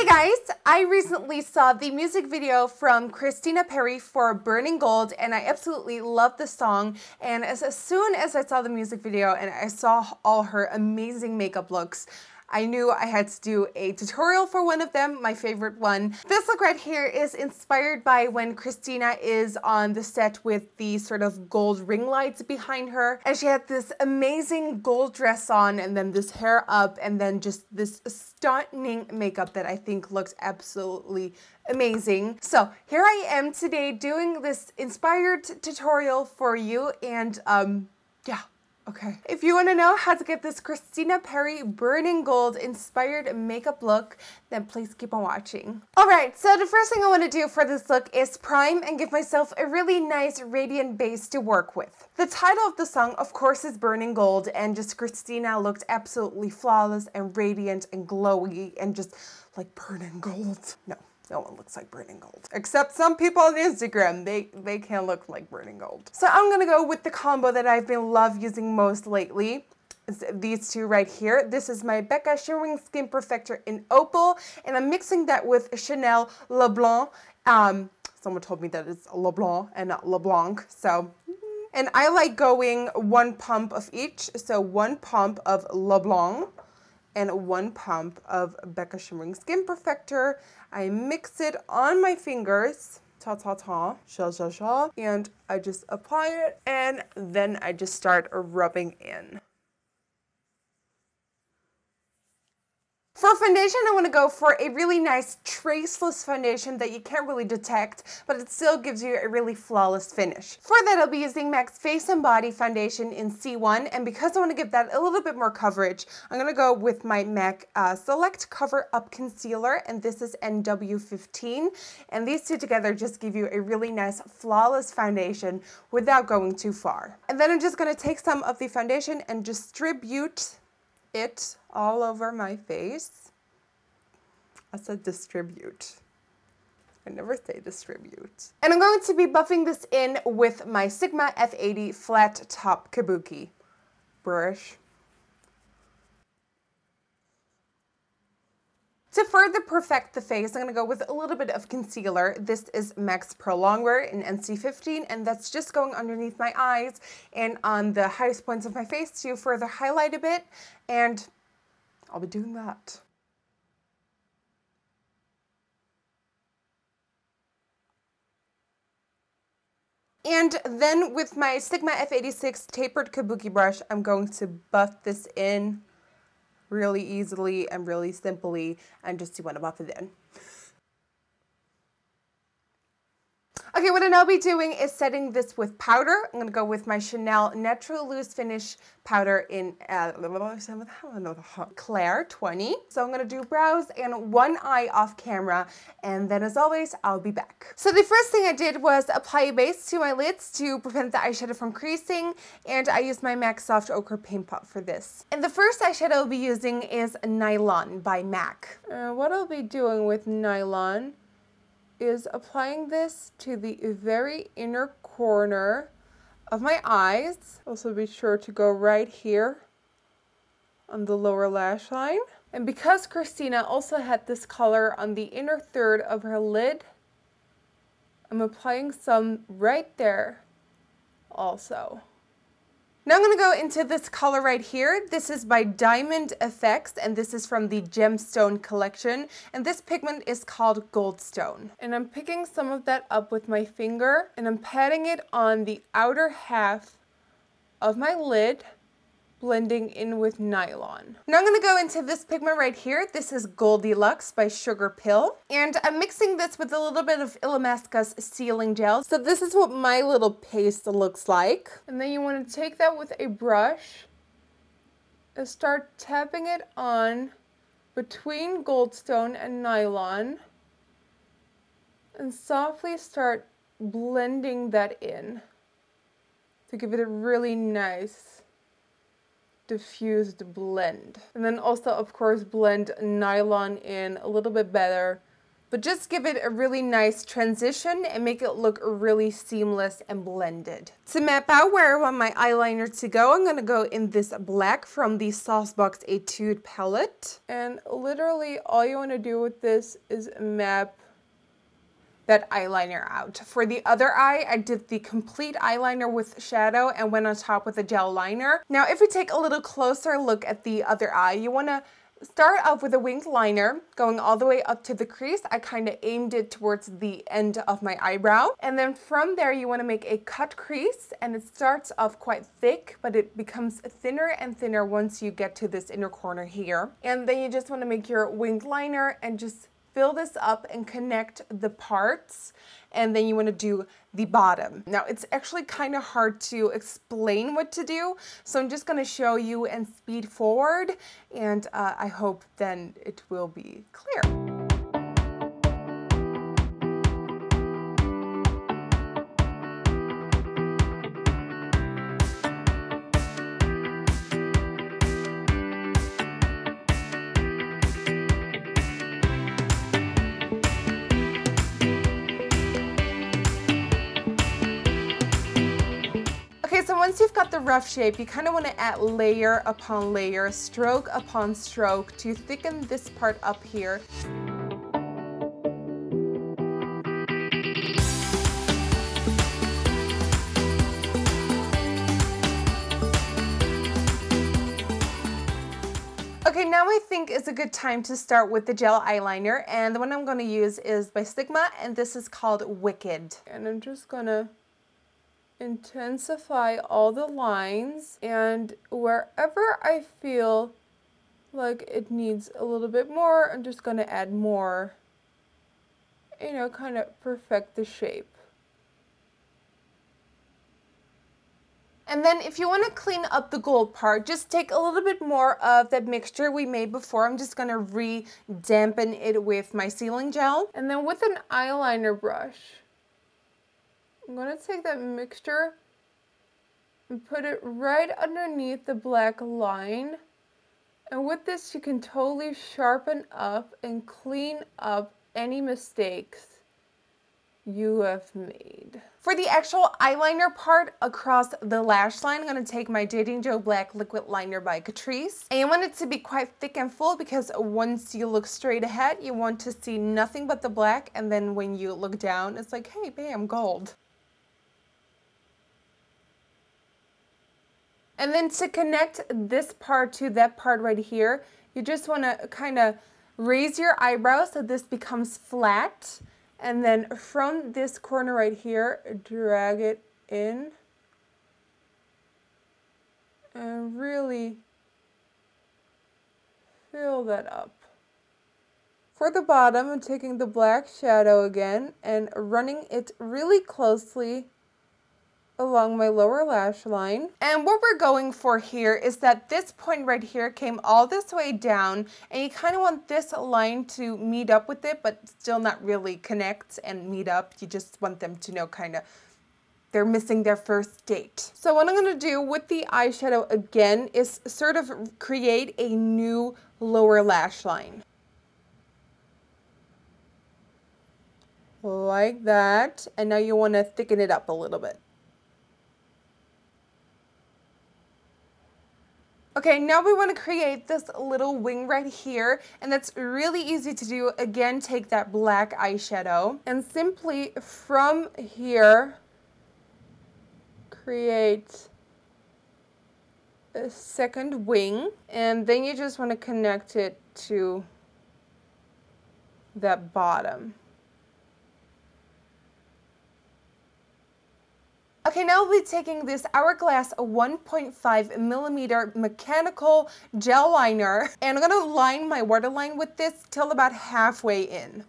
Hey guys, I recently saw the music video from Christina Perri for Burning Gold and I absolutely love the song, and as soon as I saw the music video and I saw all her amazing makeup looks, I knew I had to do a tutorial for one of them, my favorite one. This look right here is inspired by when Christina is on the set with the sort of gold ring lights behind her. And she had this amazing gold dress on and then this hair up and then just this stunning makeup that I think looks absolutely amazing. So here I am today doing this inspired tutorial for you, and yeah. Okay. If you want to know how to get this Christina Perri Burning Gold inspired makeup look, then please keep on watching. Alright, so the first thing I want to do for this look is prime and give myself a really nice radiant base to work with. The title of the song, of course, is Burning Gold, and just Christina looked absolutely flawless and radiant and glowy and just like burning gold. No one looks like burning gold. Except some people on Instagram, they can look like burning gold. So I'm gonna go with the combo that I've been using most lately. It's these two right here. This is my Becca Shimmering Skin Perfector in Opal, and I'm mixing that with Chanel Le Blanc. Someone told me that it's Le Blanc and not LeBlanc, so. And I like going one pump of each, so one pump of Le Blanc and one pump of Becca Shimmering Skin Perfector. I mix it on my fingers, and I just apply it, and then I just start rubbing in. For foundation, I want to go for a really nice traceless foundation that you can't really detect, but it still gives you a really flawless finish. For that, I'll be using MAC's Face and Body Foundation in C1, and because I want to give that a little bit more coverage, I'm going to go with my MAC Select Cover Up Concealer, and this is NW15, and these two together just give you a really nice flawless foundation without going too far. And then I'm just going to take some of the foundation and distribute it all over my face. I said distribute. I never say distribute. And I'm going to be buffing this in with my Sigma F80 flat top kabuki brush. To further perfect the face, I'm going to go with a little bit of concealer. This is MAC's Pro Longwear in NC15, and that's just going underneath my eyes and on the highest points of my face to further highlight a bit, and I'll be doing that. And then with my Sigma F86 tapered kabuki brush, I'm going to buff this in really easily and really simply, and just want to buff it in. Okay, what I'll now be doing is setting this with powder. I'm going to go with my Chanel Natural Loose Finish powder in Claire 20. So I'm going to do brows and one eye off camera, and then as always, I'll be back. So the first thing I did was apply a base to my lids to prevent the eyeshadow from creasing, and I used my MAC Soft Ochre Paint Pot for this. And the first eyeshadow I'll be using is Nylon by MAC. What I'll be doing with Nylon is applying this to the very inner corner of my eyes. Also be sure to go right here on the lower lash line. And because Christina also had this color on the inner third of her lid, I'm applying some right there also. Now I'm going to go into this color right here. This is by Diamond Effects, and this is from the Gemstone collection. And this pigment is called Goldstone. And I'm picking some of that up with my finger, and I'm patting it on the outer half of my lid, blending in with Nylon. Now I'm going to go into this pigment right here. This is Goldilux by Sugar Pill. And I'm mixing this with a little bit of Illamasqua's sealing gel. So this is what my little paste looks like. And then you want to take that with a brush and start tapping it on between Goldstone and Nylon, and softly start blending that in to give it a really nice diffused blend. And then also, of course, blend Nylon in a little bit better but just give it a really nice transition and make it look really seamless and blended. To map out where I want my eyeliner to go, I'm going to go in this black from the Saucebox Etude palette. And literally all you want to do with this is map that eyeliner out. For the other eye, I did the complete eyeliner with shadow and went on top with a gel liner. Now, if we take a little closer look at the other eye, you want to start off with a winged liner going all the way up to the crease. I kind of aimed it towards the end of my eyebrow. And then from there, you want to make a cut crease, and it starts off quite thick, but it becomes thinner and thinner once you get to this inner corner here. And then you just want to make your winged liner and just fill this up and connect the parts, and then you want to do the bottom. Now, it's actually kind of hard to explain what to do, so I'm just going to show you and speed forward, and I hope then it will be clear. Okay, so once you've got the rough shape, you kind of want to add layer upon layer, stroke upon stroke to thicken this part up here. Okay, now I think is a good time to start with the gel eyeliner, and the one I'm going to use is by Sigma, and this is called Wicked. And I'm just going to intensify all the lines, and wherever I feel like it needs a little bit more, I'm just going to add more, you know, kind of perfect the shape. And then if you want to clean up the gold part, just take a little bit more of that mixture we made before. I'm just going to re-dampen it with my sealing gel. And then with an eyeliner brush, I'm going to take that mixture and put it right underneath the black line. And with this, you can totally sharpen up and clean up any mistakes you have made. For the actual eyeliner part across the lash line, I'm going to take my Dating Joe Black Liquid Liner by Catrice. And you want it to be quite thick and full, because once you look straight ahead, you want to see nothing but the black. And then when you look down, it's like, hey, bam, gold. And then to connect this part to that part right here, you just want to kind of raise your eyebrows so this becomes flat. And then from this corner right here, drag it in. And really fill that up. For the bottom, I'm taking the black shadow again and running it really closely along my lower lash line. And what we're going for here is that this point right here came all this way down, and you kind of want this line to meet up with it, but still not really connect and meet up. You just want them to know kind of they're missing their first date. So what I'm going to do with the eyeshadow again is sort of create a new lower lash line. Like that. And now you want to thicken it up a little bit. Okay, now we want to create this little wing right here, and that's really easy to do. Again, take that black eyeshadow and simply from here create a second wing, and then you just want to connect it to that bottom. Okay, now we'll be taking this Hourglass 1.5 millimeter mechanical gel liner, and I'm going to line my waterline with this till about halfway in.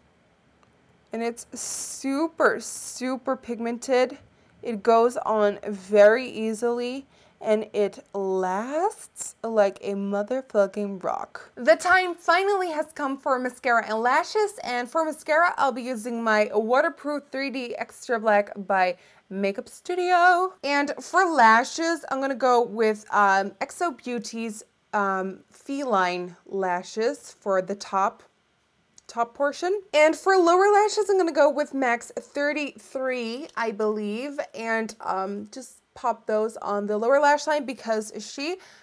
And it's super, super pigmented. It goes on very easily, and it lasts like a motherfucking rock. The time finally has come for mascara and lashes, and for mascara, I'll be using my Waterproof 3D Extra Black by Makeup Studio. And for lashes, I'm gonna go with XO Beauty's Feline lashes for the top. top portion. And for lower lashes, I'm going to go with Max 33, I believe, and just pop those on the lower lash line because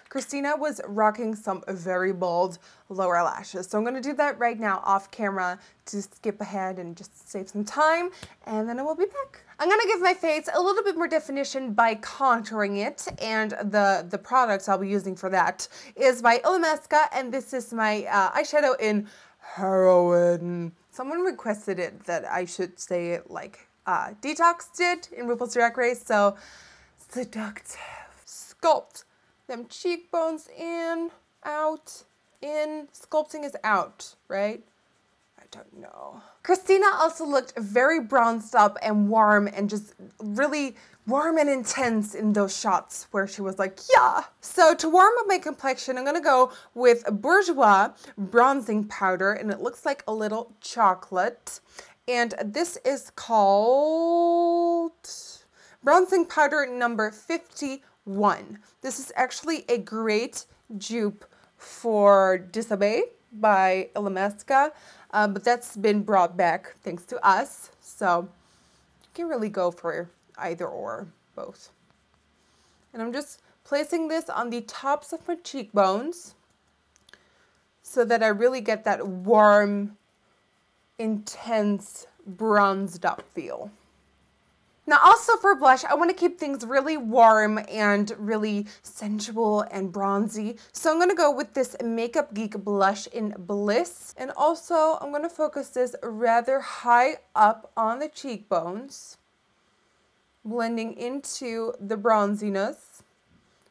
Christina was rocking some very bold lower lashes. So I'm going to do that right now off camera to skip ahead and just save some time, and then I will be back. I'm going to give my face a little bit more definition by contouring it, and the products I'll be using for that is by Illamasqua, and this is my eyeshadow in Heroin. Someone requested it that I should say it like Detox did in RuPaul's Drag Race, so seductive. Sculpt them cheekbones in, out, in. Sculpting is out, right? I don't know. Christina also looked very bronzed up and warm and just really warm and intense in those shots where she was like, yeah. So to warm up my complexion, I'm gonna go with Bourjois bronzing powder, and it looks like a little chocolate. And this is called bronzing powder number 51. This is actually a great dupe for Disobey by Illamasqua, but that's been brought back thanks to us. So you can really go for either or both. And I'm just placing this on the tops of my cheekbones so that I really get that warm, intense, bronzed up feel. Now also for blush, I want to keep things really warm and really sensual and bronzy. So I'm going to go with this Makeup Geek blush in Bliss. And also I'm going to focus this rather high up on the cheekbones, blending into the bronziness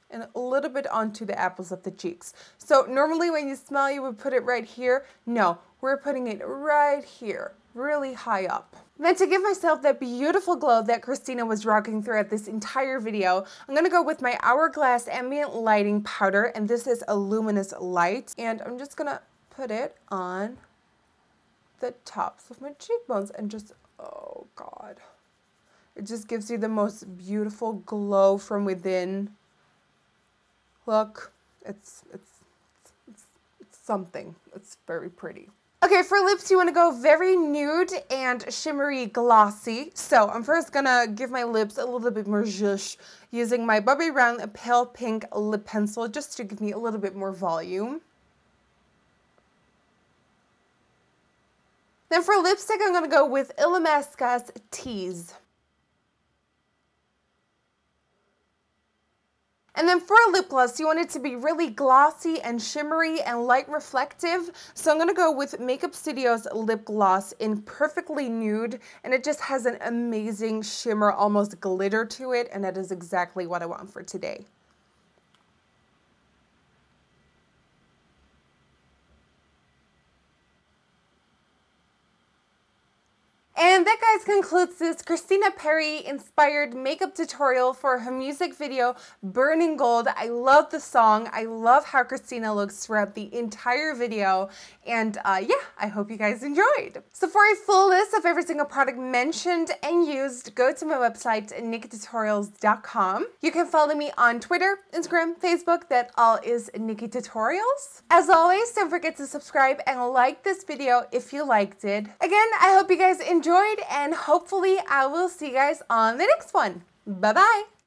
and a little bit onto the apples of the cheeks. So normally when you smile, you would put it right here. No, we're putting it right here, really high up. Then to give myself that beautiful glow that Christina was rocking throughout this entire video, I'm going to go with my Hourglass Ambient Lighting Powder, and this is a luminous light. And I'm just going to put it on the tops of my cheekbones and just, oh God. It just gives you the most beautiful glow from within. Look, it's something. It's very pretty. Okay, for lips, you want to go very nude and shimmery glossy. So I'm first going to give my lips a little bit more zhuzh using my Bobbi Brown Pale Pink Lip Pencil just to give me a little bit more volume. Then for lipstick, I'm going to go with Illamasqua's Tease. And then for a lip gloss, you want it to be really glossy and shimmery and light reflective. So I'm going to go with Makeup Studio's lip gloss in Perfectly Nude. And it just has an amazing shimmer, almost glitter to it. And that is exactly what I want for today. And that, guys, concludes this Christina Perri inspired makeup tutorial for her music video, Burning Gold. I love the song. I love how Christina looks throughout the entire video. And yeah, I hope you guys enjoyed. So for a full list of every single product mentioned and used, go to my website, Nikkietutorials.com. You can follow me on Twitter, Instagram, Facebook. That all is Nikkietutorials. As always, don't forget to subscribe and like this video if you liked it. Again, I hope you guys enjoyed, and hopefully I will see you guys on the next one. Bye-bye.